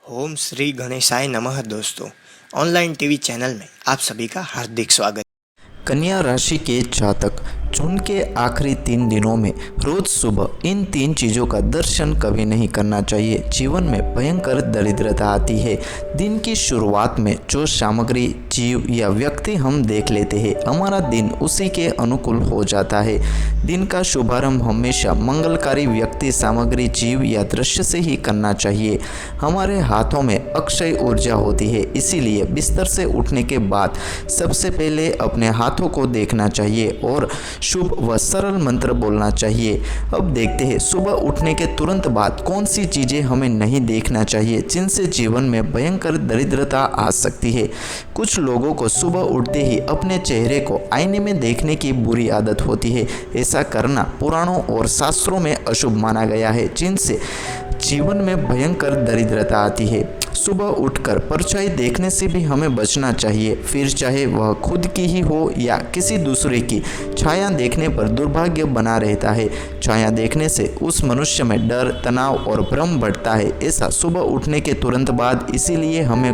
ओम श्री गणेशाय नमः। दोस्तों, ऑनलाइन टीवी चैनल में आप सभी का हार्दिक स्वागत। कन्या राशि के जातक जून के आखिरी 3 दिनों में रोज सुबह इन 3 चीज़ों का दर्शन कभी नहीं करना चाहिए। जीवन में भयंकर दरिद्रता आती है। दिन की शुरुआत में जो सामग्री, जीव या व्यक्ति हम देख लेते हैं, हमारा दिन उसी के अनुकूल हो जाता है। दिन का शुभारंभ हमेशा मंगलकारी व्यक्ति, सामग्री, जीव या दृश्य से ही करना चाहिए। हमारे हाथों में अक्षय ऊर्जा होती है, इसीलिए बिस्तर से उठने के बाद सबसे पहले अपने हाथों को देखना चाहिए और शुभ व सरल मंत्र बोलना चाहिए। अब देखते हैं सुबह उठने के तुरंत बाद कौन सी चीज़ें हमें नहीं देखना चाहिए, जिनसे जीवन में भयंकर दरिद्रता आ सकती है। कुछ लोगों को सुबह उठते ही अपने चेहरे को आईने में देखने की बुरी आदत होती है। ऐसा करना पुराणों और शास्त्रों में अशुभ माना गया है, जिनसे जीवन में भयंकर दरिद्रता आती है। सुबह उठकर परछाई देखने से भी हमें बचना चाहिए, फिर चाहे वह खुद की ही हो या किसी दूसरे की। छाया देखने पर दुर्भाग्य बना रहता है। छाया देखने से उस मनुष्य में डर, तनाव और भ्रम बढ़ता है। ऐसा सुबह उठने के तुरंत बाद, इसीलिए हमें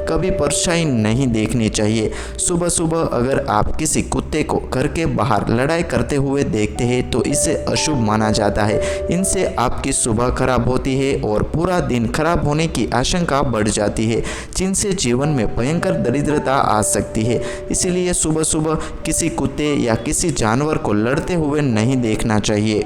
कभी परछाई नहीं देखनी चाहिए। सुबह सुबह अगर आप किसी कुत्ते को घर के बाहर लड़ाई करते हुए देखते हैं तो इसे अशुभ माना जाता है। इनसे आपकी सुबह खराब होती है और पूरा दिन खराब होने की आशंका बढ़ जाती है, जिनसे जीवन में भयंकर दरिद्रता आ सकती है। इसीलिए सुबह सुबह किसी कुत्ते या किसी जानवर को लड़ते हुए नहीं देखना चाहिए।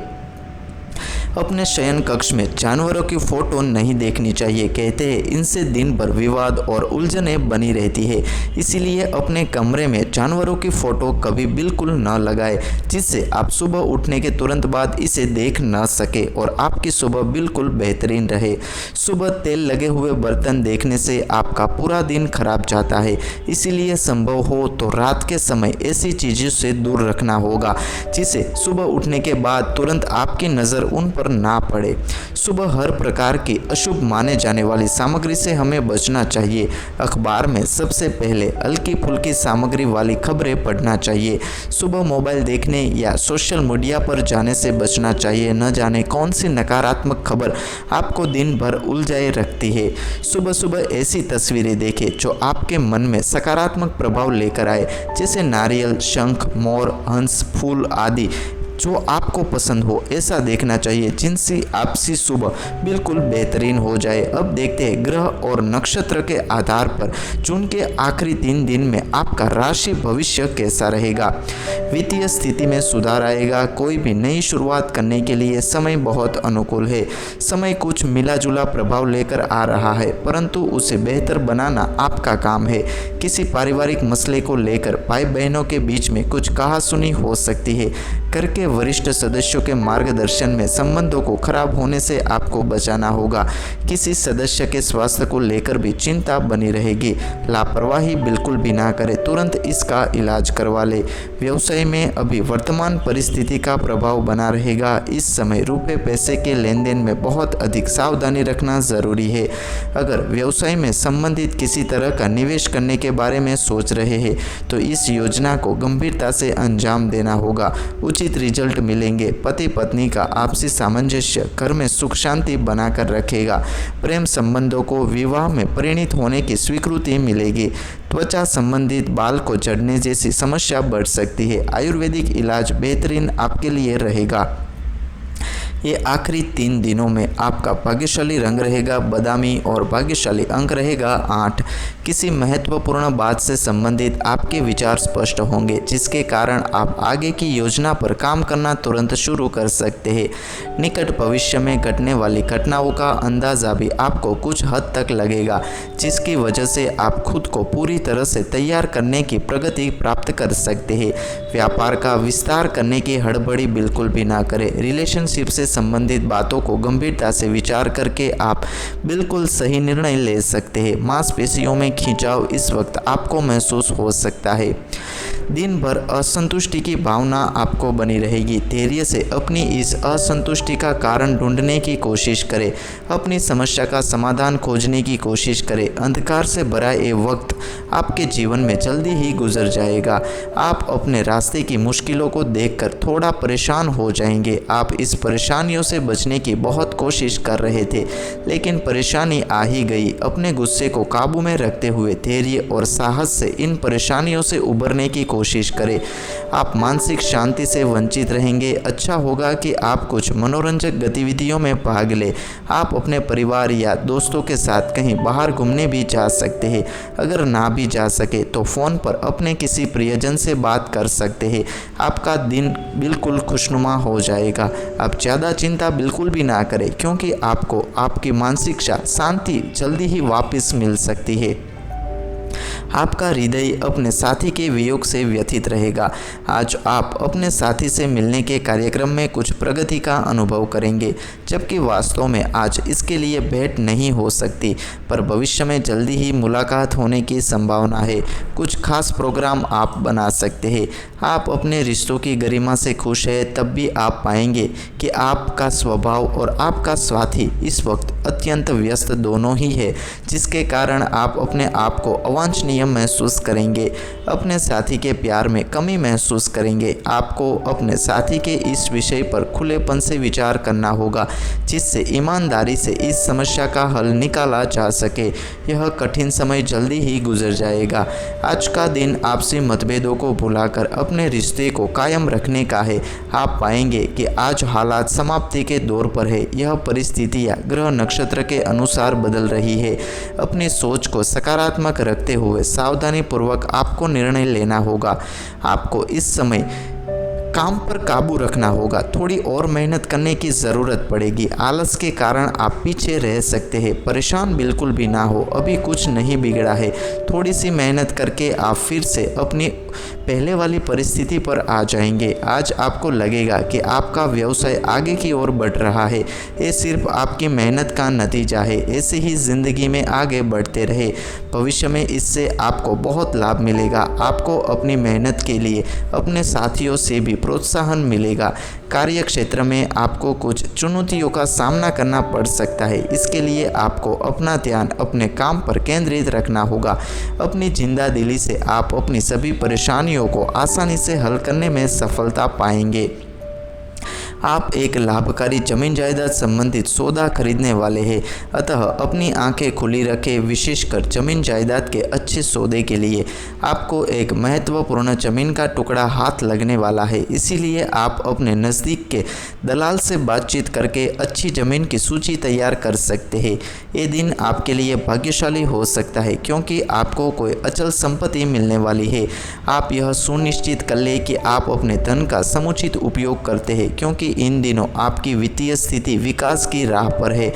अपने शयन कक्ष में जानवरों की फोटो नहीं देखनी चाहिए। कहते हैं इनसे दिन भर विवाद और उलझनें बनी रहती है। इसीलिए अपने कमरे में जानवरों की फोटो कभी बिल्कुल न लगाएं, जिससे आप सुबह उठने के तुरंत बाद इसे देख न सके और आपकी सुबह बिल्कुल बेहतरीन रहे। सुबह तेल लगे हुए बर्तन देखने से आपका पूरा दिन खराब जाता है। इसीलिए संभव हो तो रात के समय ऐसी चीज़ों से दूर रखना होगा, जिसे सुबह उठने के बाद तुरंत आपकी नज़र उन पर ना पड़े। सुबह हर प्रकार की अशुभ माने जाने वाली सामग्री से हमें बचना चाहिए। अखबार में सबसे पहले हल्की फुल्की सामग्री वाली खबरें पढ़ना चाहिए। सुबह मोबाइल देखने या सोशल मीडिया पर जाने से बचना चाहिए। न जाने कौन सी नकारात्मक खबर आपको दिन भर उलझाए रखती है। सुबह सुबह ऐसी तस्वीरें देखें जो आपके मन में सकारात्मक प्रभाव लेकर आए, जैसे नारियल, शंख, मोर, हंस, फूल आदि जो आपको पसंद हो, ऐसा देखना चाहिए, जिनसे आपकी सुबह बिल्कुल बेहतरीन हो जाए। अब देखते हैं ग्रह और नक्षत्र के आधार पर जून के आखिरी 3 दिन में आपका राशि भविष्य कैसा रहेगा। वित्तीय स्थिति में सुधार आएगा। कोई भी नई शुरुआत करने के लिए समय बहुत अनुकूल है। समय कुछ मिला जुला प्रभाव लेकर आ रहा है, परंतु उसे बेहतर बनाना आपका काम है। किसी पारिवारिक मसले को लेकर भाई बहनों के बीच में कुछ कहासुनी हो सकती है। घर के वरिष्ठ सदस्यों के मार्गदर्शन में संबंधों को खराब होने से आपको बचाना होगा। किसी सदस्य के स्वास्थ्य को लेकर भी चिंता बनी रहेगी। लापरवाही बिल्कुल भी ना करें, तुरंत इसका इलाज करवा ले। व्यवसाय में अभी वर्तमान परिस्थिति का प्रभाव बना रहेगा। इस समय रुपए पैसे के लेन देन में बहुत अधिक सावधानी रखना जरूरी है। अगर व्यवसाय में संबंधित किसी तरह का निवेश करने के बारे में सोच रहे हैं तो इस योजना को गंभीरता से अंजाम देना होगा। उचित रिजल्ट मिलेंगे। पति पत्नी का आपसी सामंजस्य घर में सुख शांति बनाकर रखेगा। प्रेम संबंधों को विवाह में परिणित होने की स्वीकृति मिलेगी। त्वचा संबंधित बाल को झड़ने जैसी समस्या बढ़ सकती है। आयुर्वेदिक इलाज बेहतरीन आपके लिए रहेगा। ये आखिरी 3 दिनों में आपका भाग्यशाली रंग रहेगा बादामी और भाग्यशाली अंक रहेगा 8। किसी महत्वपूर्ण बात से संबंधित आपके विचार स्पष्ट होंगे, जिसके कारण आप आगे की योजना पर काम करना तुरंत शुरू कर सकते हैं। निकट भविष्य में घटने वाली घटनाओं का अंदाज़ा भी आपको कुछ हद तक लगेगा, जिसकी वजह से आप खुद को पूरी तरह से तैयार करने की प्रगति प्राप्त कर सकते हैं। व्यापार का विस्तार करने की हड़बड़ी बिल्कुल भी ना करें। रिलेशनशिप से संबंधित बातों को गंभीरता से विचार करके आप बिल्कुल सही निर्णय ले सकते हैं। मांसपेशियों में खिंचाव इस वक्त आपको महसूस हो सकता है। दिन भर असंतुष्टि की भावना आपको बनी रहेगी। धैर्य से अपनी इस असंतुष्टि का कारण ढूंढने की कोशिश करें। अपनी समस्या का समाधान खोजने की कोशिश करें। अंधकार से भरा ये वक्त आपके जीवन में जल्दी ही गुजर जाएगा। आप अपने रास्ते की मुश्किलों को देखकर थोड़ा परेशान हो जाएंगे। आप इस परेशानियों से बचने की बहुत कोशिश कर रहे थे, लेकिन परेशानी आ ही गई। अपने गुस्से को काबू में रखते हुए धैर्य और साहस से इन परेशानियों से उबरने की कोशिश करें। आप मानसिक शांति से वंचित रहेंगे। अच्छा होगा कि आप कुछ मनोरंजक गतिविधियों में भाग लें। आप अपने परिवार या दोस्तों के साथ कहीं बाहर घूमने भी जा सकते हैं। अगर ना भी जा सके तो फ़ोन पर अपने किसी प्रियजन से बात कर सकते हैं। आपका दिन बिल्कुल खुशनुमा हो जाएगा। आप ज़्यादा चिंता बिल्कुल भी ना करें, क्योंकि आपको आपकी मानसिक शांति जल्दी ही वापस मिल सकती है। आपका हृदय अपने साथी के वियोग से व्यथित रहेगा। आज आप अपने साथी से मिलने के कार्यक्रम में कुछ प्रगति का अनुभव करेंगे, जबकि वास्तव में आज इसके लिए भेंट नहीं हो सकती, पर भविष्य में जल्दी ही मुलाकात होने की संभावना है। कुछ खास प्रोग्राम आप बना सकते हैं। आप अपने रिश्तों की गरिमा से खुश हैं, तब भी आप पाएंगे कि आपका स्वभाव और आपका साथी इस वक्त अत्यंत व्यस्त दोनों ही है, जिसके कारण आप अपने आप को अवांछनीय महसूस करेंगे। अपने साथी के प्यार में कमी महसूस करेंगे। आपको अपने साथी के इस विषय पर खुलेपन से विचार करना होगा, जिससे ईमानदारी से इस समस्या का हल निकाला जा सके। यह कठिन समय जल्दी ही गुजर जाएगा। आज का दिन आपसी मतभेदों को भुलाकर अपने रिश्ते को कायम रखने का है। आप पाएंगे कि आज हालात समाप्ति के दौर पर है। यह परिस्थितियाँ ग्रह नक्षत्र के अनुसार बदल रही है। अपनी सोच को सकारात्मक रखते हुए सावधानी पूर्वक आपको निर्णय लेना होगा। आपको इस समय काम पर काबू रखना होगा। थोड़ी और मेहनत करने की ज़रूरत पड़ेगी। आलस के कारण आप पीछे रह सकते हैं। परेशान बिल्कुल भी ना हो, अभी कुछ नहीं बिगड़ा है। थोड़ी सी मेहनत करके आप फिर से अपनी पहले वाली परिस्थिति पर आ जाएंगे। आज आपको लगेगा कि आपका व्यवसाय आगे की ओर बढ़ रहा है। ये सिर्फ आपकी मेहनत का नतीजा है। ऐसे ही ज़िंदगी में आगे बढ़ते रहे। भविष्य में इससे आपको बहुत लाभ मिलेगा। आपको अपनी मेहनत के लिए अपने साथियों से भी प्रोत्साहन मिलेगा। कार्य क्षेत्र में आपको कुछ चुनौतियों का सामना करना पड़ सकता है। इसके लिए आपको अपना ध्यान अपने काम पर केंद्रित रखना होगा। अपनी जिंदादिली से आप अपनी सभी परेशानियों को आसानी से हल करने में सफलता पाएंगे। आप एक लाभकारी जमीन जायदाद संबंधित सौदा खरीदने वाले हैं, अतः अपनी आंखें खुली रखें। विशेषकर जमीन जायदाद के अच्छे सौदे के लिए आपको एक महत्वपूर्ण जमीन का टुकड़ा हाथ लगने वाला है। इसीलिए आप अपने नज़दीक के दलाल से बातचीत करके अच्छी ज़मीन की सूची तैयार कर सकते हैं। ये दिन आपके लिए भाग्यशाली हो सकता है, क्योंकि आपको कोई अचल संपत्ति मिलने वाली है। आप यह सुनिश्चित कर लें कि आप अपने धन का समुचित उपयोग करते हैं, क्योंकि इन दिनों आपकी वित्तीय स्थिति विकास की राह पर है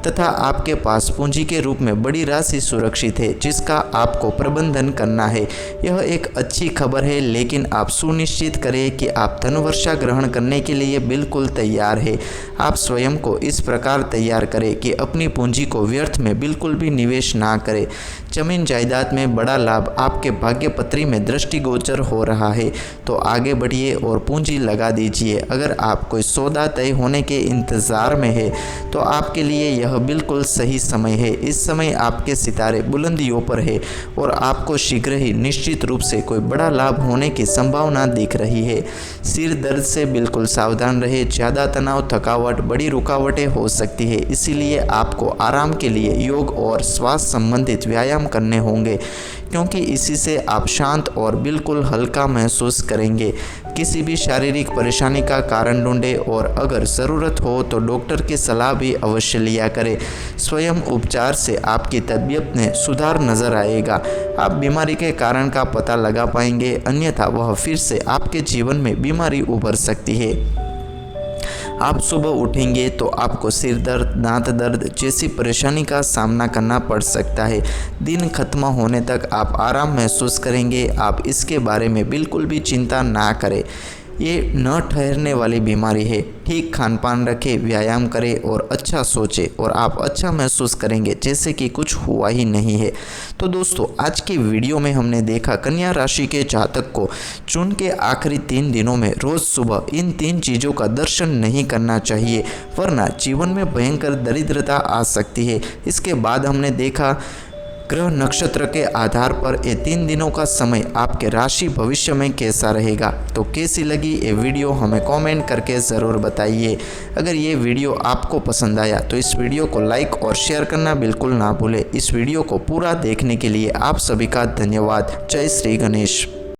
तथा आपके पास पूंजी के रूप में बड़ी राशि सुरक्षित है, जिसका आपको प्रबंधन करना है। यह एक अच्छी खबर है, लेकिन आप सुनिश्चित करें कि आप धनवर्षा ग्रहण करने के लिए बिल्कुल तैयार है। आप स्वयं को इस प्रकार तैयार करें कि अपनी पूंजी को व्यर्थ में बिल्कुल भी निवेश ना करें। जमीन जायदाद में बड़ा लाभ आपके भाग्यपत्री में दृष्टिगोचर हो रहा है, तो आगे बढ़िए और पूंजी लगा दीजिए। अगर आप कोई सौदा तय होने के इंतज़ार में है तो आपके लिए यह बिल्कुल सही समय है। इस समय आपके सितारे बुलंदियों पर है और आपको शीघ्र ही निश्चित रूप से कोई बड़ा लाभ होने की संभावना दिख रही है। सिर दर्द से बिल्कुल सावधान रहे। ज़्यादा तनाव, थकावट बड़ी रुकावटें हो सकती है, इसीलिए आपको आराम के लिए योग और स्वास्थ्य संबंधित व्यायाम करने होंगे, क्योंकि इसी से आप शांत और बिल्कुल हल्का महसूस करेंगे। किसी भी शारीरिक परेशानी का कारण ढूंढें और अगर ज़रूरत हो तो डॉक्टर की सलाह भी अवश्य लिया करें। स्वयं उपचार से आपकी तबीयत में सुधार नज़र आएगा। आप बीमारी के कारण का पता लगा पाएंगे, अन्यथा वह फिर से आपके जीवन में बीमारी उभर सकती है। आप सुबह उठेंगे तो आपको सिर दर्द, दांत दर्द जैसी परेशानी का सामना करना पड़ सकता है। दिन खत्म होने तक आप आराम महसूस करेंगे। आप इसके बारे में बिल्कुल भी चिंता ना करें। ये न ठहरने वाली बीमारी है। ठीक खान पान रखें, व्यायाम करें और अच्छा सोचें और आप अच्छा महसूस करेंगे जैसे कि कुछ हुआ ही नहीं है। तो दोस्तों, आज की वीडियो में हमने देखा कन्या राशि के जातक को जून के आखिरी 3 दिनों में रोज़ सुबह इन 3 चीज़ों का दर्शन नहीं करना चाहिए, वरना जीवन में भयंकर दरिद्रता आ सकती है। इसके बाद हमने देखा ग्रह नक्षत्र के आधार पर ये 3 दिनों का समय आपके राशि भविष्य में कैसा रहेगा। तो कैसी लगी ये वीडियो हमें कमेंट करके ज़रूर बताइए। अगर ये वीडियो आपको पसंद आया तो इस वीडियो को लाइक और शेयर करना बिल्कुल ना भूलें। इस वीडियो को पूरा देखने के लिए आप सभी का धन्यवाद। जय श्री गणेश।